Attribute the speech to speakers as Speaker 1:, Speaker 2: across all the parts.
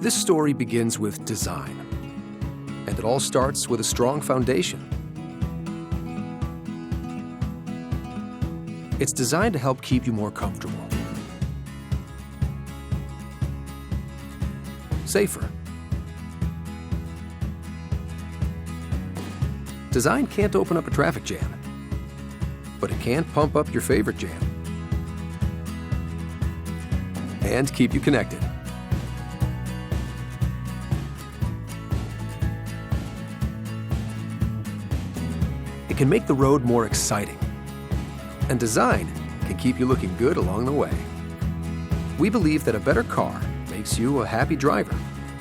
Speaker 1: This story begins with design, and it all starts with a strong foundation. It's designed to help keep you more comfortable, safer. Design can't open up a traffic jam, but it can pump up your favorite jam and keep you connected. It can make the road more exciting, and design can keep you looking good along the way. We believe that a better car makes you a happy driver,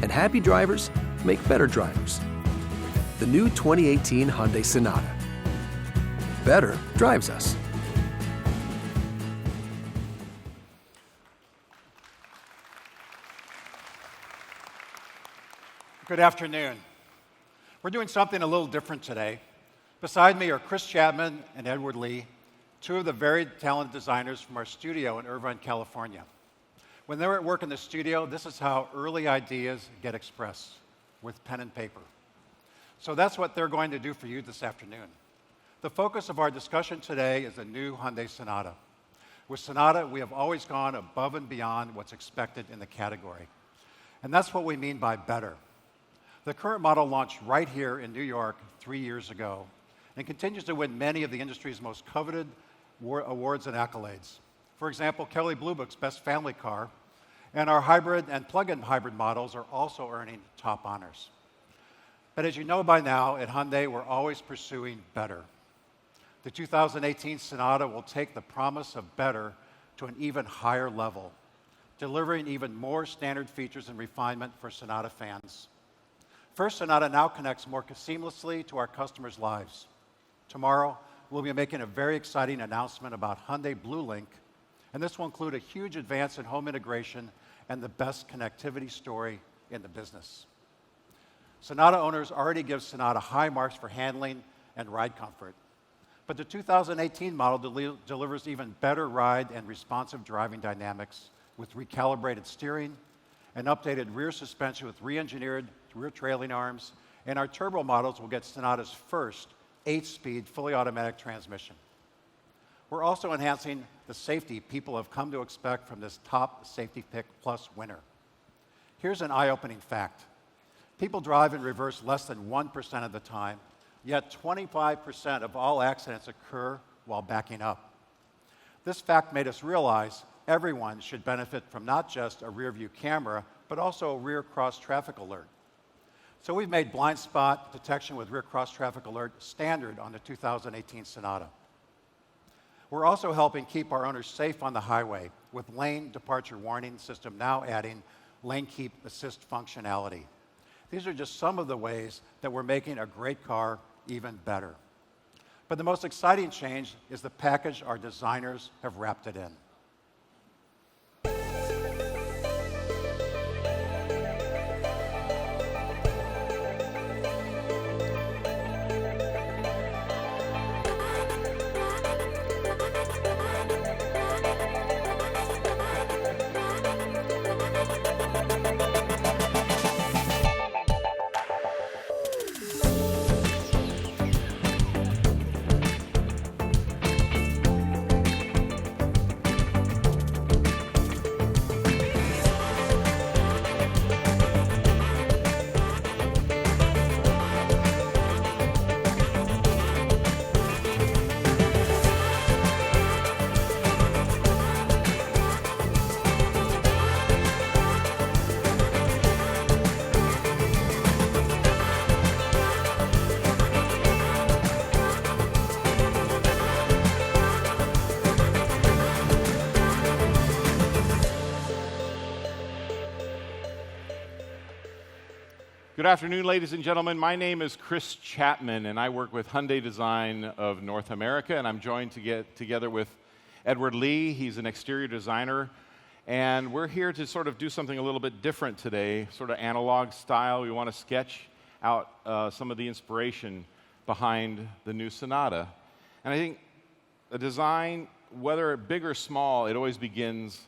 Speaker 1: and happy drivers make better drivers. The new 2018 Hyundai Sonata. Better drives us.
Speaker 2: Good afternoon. We're doing something a little different today. Beside me are Chris Chapman and Edward Lee, two of the very talented designers from our studio in Irvine, California. When they're at work in the studio, this is how early ideas get expressed, with pen and paper. So that's what they're going to do for you this afternoon. The focus of our discussion today is the new Hyundai Sonata. With Sonata, we have always gone above and beyond what's expected in the category. And that's what we mean by better. The current model launched right here in New York 3 years ago and continues to win many of the industry's most coveted awards and accolades. For example, Kelley Blue Book's Best Family Car, and our hybrid and plug-in hybrid models are also earning top honors. But as you know by now, at Hyundai, we're always pursuing better. The 2018 Sonata will take the promise of better to an even higher level, delivering even more standard features and refinement for Sonata fans. First, Sonata now connects more seamlessly to our customers' lives. Tomorrow, we'll be making a very exciting announcement about Hyundai Blue Link, and this will include a huge advance in home integration and the best connectivity story in the business. Sonata owners already give Sonata high marks for handling and ride comfort. But the 2018 model delivers even better ride and responsive driving dynamics with recalibrated steering, an updated rear suspension with re-engineered rear trailing arms, and our turbo models will get Sonata's first 8-speed fully automatic transmission. We're also enhancing the safety people have come to expect from this top Safety Pick Plus winner. Here's an eye-opening fact. People drive in reverse less than 1% of the time, yet 25% of all accidents occur while backing up. This fact made us realize everyone should benefit from not just a rear-view camera, but also a rear cross-traffic alert. So we've made blind spot detection with rear cross-traffic alert standard on the 2018 Sonata. We're also helping keep our owners safe on the highway with lane departure warning system now adding lane keep assist functionality. These are just some of the ways that we're making a great car even better. But the most exciting change is the package our designers have wrapped it in.
Speaker 3: Good afternoon, ladies and gentlemen. My name is Chris Chapman, and I work with Hyundai Design of North America, and I'm joined together with Edward Lee. He's an exterior designer, and we're here to sort of do something a little bit different today, sort of analog style. We want to sketch out some of the inspiration behind the new Sonata. And I think a design, whether big or small, it always begins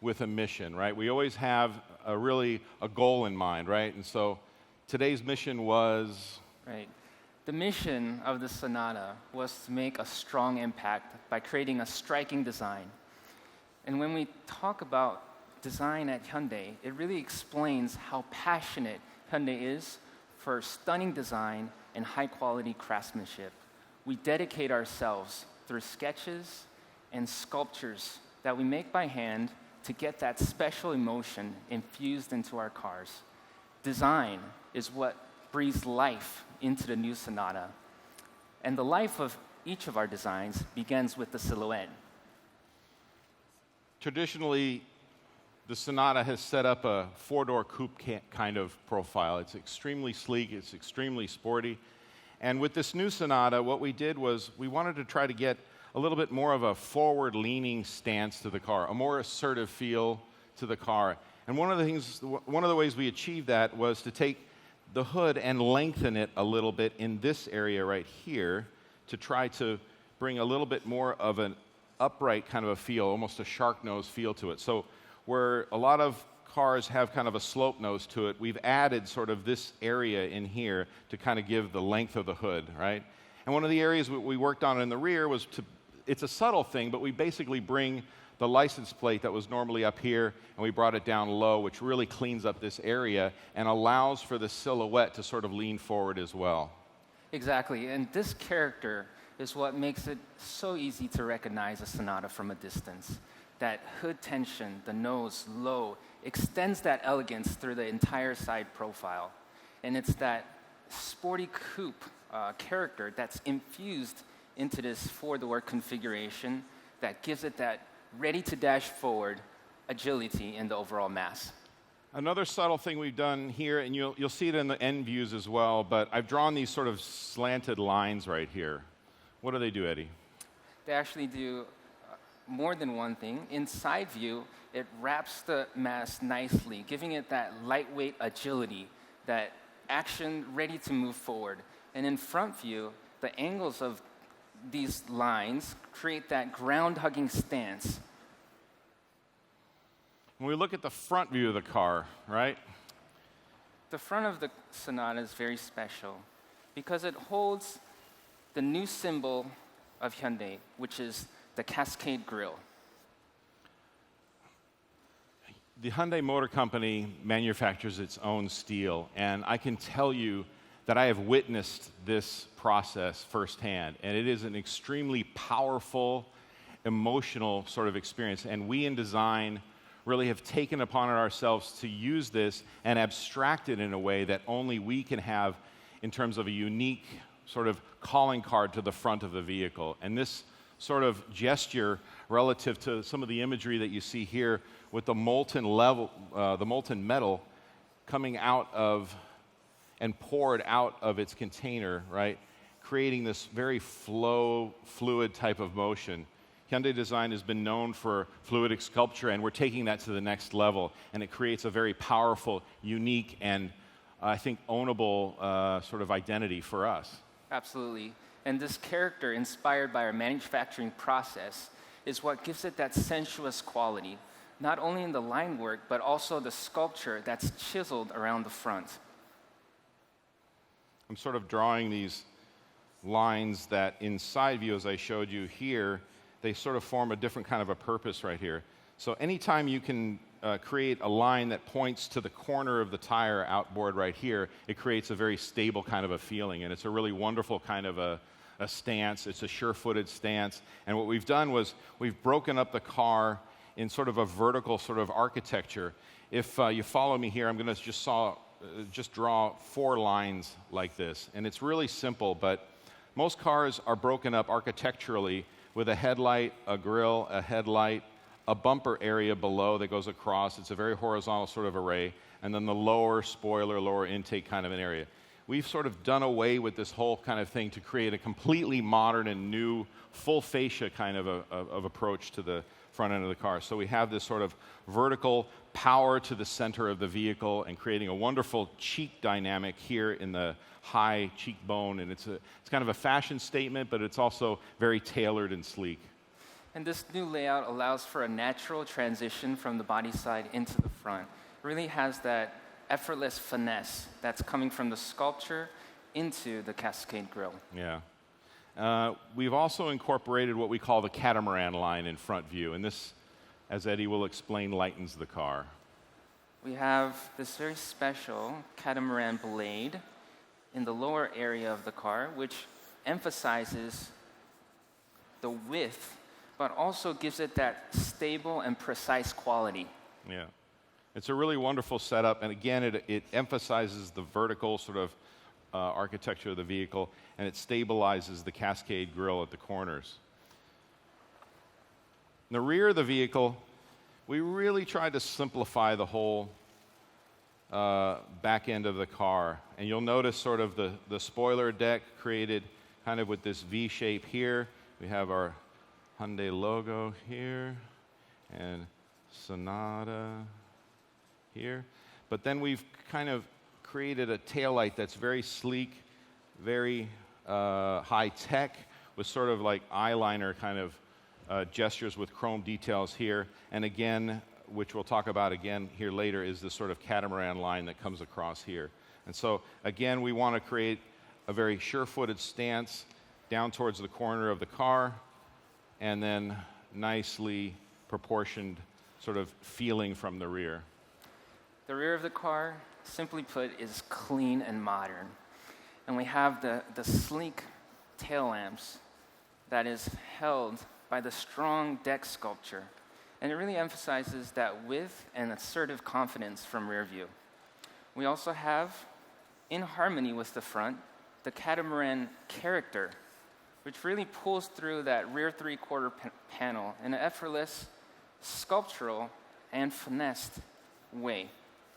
Speaker 3: with a mission, right? We always have really a goal in mind, right? And so today's mission was...
Speaker 4: Right. The mission of the Sonata was to make a strong impact by creating a striking design. And when we talk about design at Hyundai, it really explains how passionate Hyundai is for stunning design and high-quality craftsmanship. We dedicate ourselves through sketches and sculptures that we make by hand to get that special emotion infused into our cars. Design is what breathes life into the new Sonata. And the life of each of our designs begins with the silhouette.
Speaker 3: Traditionally, the Sonata has set up a four-door coupe kind of profile. It's extremely sleek, it's extremely sporty. And with this new Sonata, what we did was we wanted to try to get a little bit more of a forward-leaning stance to the car, a more assertive feel to the car. And one of the ways we achieved that was to take the hood and lengthen it a little bit in this area right here to try to bring a little bit more of an upright kind of a feel, almost a shark nose feel to it. So where a lot of cars have kind of a slope nose to it, we've added sort of this area in here to kind of give the length of the hood, right? And one of the areas we worked on in the rear was it's a subtle thing, but we basically bring the license plate that was normally up here, and we brought it down low, which really cleans up this area and allows for the silhouette to sort of lean forward as well.
Speaker 4: Exactly, and this character is what makes it so easy to recognize a Sonata from a distance. That hood tension, the nose low, extends that elegance through the entire side profile. And it's that sporty coupe character that's infused into this four-door configuration that gives it that ready-to-dash forward agility in the overall mass.
Speaker 3: Another subtle thing we've done here, and you'll see it in the end views as well, but I've drawn these sort of slanted lines right here. What do they do, Eddie?
Speaker 4: They actually do more than one thing. In side view, it wraps the mass nicely, giving it that lightweight agility, that action ready to move forward. And in front view, the angles of these lines create that ground-hugging stance.
Speaker 3: When we look at the front view of the car, right?
Speaker 4: The front of the Sonata is very special because it holds the new symbol of Hyundai, which is the Cascade Grille.
Speaker 3: The Hyundai Motor Company manufactures its own steel, and I can tell you that I have witnessed this process firsthand, and it is an extremely powerful, emotional sort of experience, and we in design really have taken upon it ourselves to use this and abstract it in a way that only we can have in terms of a unique sort of calling card to the front of the vehicle. And this sort of gesture relative to some of the imagery that you see here with the molten metal coming out of and poured out of its container, right? Creating this very fluid type of motion. Hyundai Design has been known for fluidic sculpture, and we're taking that to the next level, and it creates a very powerful, unique, and I think ownable sort of identity for us.
Speaker 4: Absolutely. And this character, inspired by our manufacturing process, is what gives it that sensuous quality, not only in the line work, but also the sculpture that's chiseled around the front.
Speaker 3: I'm sort of drawing these lines that in side view, as I showed you here, they sort of form a different kind of a purpose right here. So anytime you can create a line that points to the corner of the tire outboard right here, it creates a very stable kind of a feeling, and it's a really wonderful kind of a stance. It's a sure-footed stance, and what we've done was we've broken up the car in sort of a vertical sort of architecture. If you follow me here, I'm going to just draw 4 lines like this, and it's really simple, but most cars are broken up architecturally with a headlight, a grille, a headlight, a bumper area below that goes across. It's a very horizontal sort of array, and then the lower spoiler, lower intake kind of an area. We've sort of done away with this whole kind of thing to create a completely modern and new full fascia kind of approach to the front end of the car. So we have this sort of vertical power to the center of the vehicle and creating a wonderful cheek dynamic here in the high cheekbone, and it's kind of a fashion statement, but it's also very tailored and sleek.
Speaker 4: And this new layout allows for a natural transition from the body side into the front. really has that effortless finesse that's coming from the sculpture into the Cascade grille.
Speaker 3: Yeah. We've also incorporated what we call the catamaran line in front view, and this, as Eddie will explain, lightens the car.
Speaker 4: We have this very special catamaran blade in the lower area of the car, which emphasizes the width, but also gives it that stable and precise quality.
Speaker 3: Yeah. It's a really wonderful setup, and again, it emphasizes the vertical sort of architecture of the vehicle, and it stabilizes the Cascade grille at the corners. In the rear of the vehicle, we really tried to simplify the whole back end of the car. And you'll notice sort of the spoiler deck created kind of with this V shape here. We have our Hyundai logo here, and Sonata here. But then we've kind of created a taillight that's very sleek, very high-tech, with sort of like eyeliner kind of gestures with chrome details here. And again, which we'll talk about again here later, is this sort of catamaran line that comes across here. And so, again, we want to create a very sure-footed stance down towards the corner of the car, and then nicely proportioned sort of feeling from the rear.
Speaker 4: The rear of the car, simply put, is clean and modern. And we have the sleek tail lamps that is held by the strong deck sculpture. And it really emphasizes that width and assertive confidence from rear view. We also have, in harmony with the front, the catamaran character, which really pulls through that rear three-quarter panel in an effortless, sculptural, and finessed way.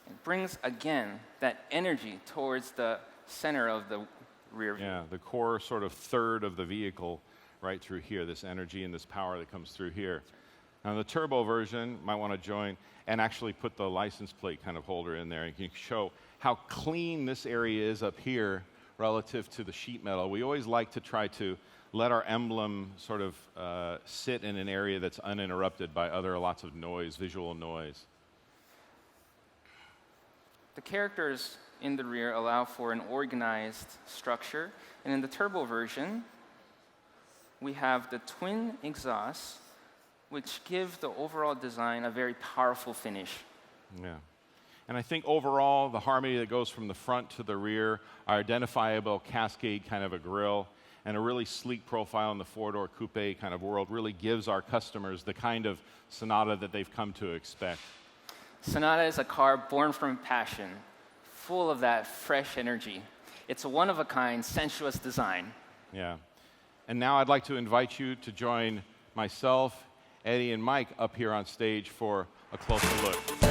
Speaker 4: It brings, again, that energy towards the center of the rear view.
Speaker 3: Yeah, the core sort of third of the vehicle right through here, this energy and this power that comes through here. Now, the turbo version, might want to join and actually put the license plate kind of holder in there. You can show how clean this area is up here relative to the sheet metal. We always like to try to let our emblem sort of sit in an area that's uninterrupted by lots of noise, visual noise.
Speaker 4: The characters in the rear allow for an organized structure, and in the turbo version, we have the twin exhausts, which give the overall design a very powerful finish.
Speaker 3: Yeah. And I think overall, the harmony that goes from the front to the rear, our identifiable Cascade kind of a grille, and a really sleek profile in the four-door coupe kind of world really gives our customers the kind of Sonata that they've come to expect.
Speaker 4: Sonata is a car born from passion, full of that fresh energy. It's a one-of-a-kind, sensuous design.
Speaker 3: Yeah. And now I'd like to invite you to join myself, Eddie, and Mike up here on stage for a closer look.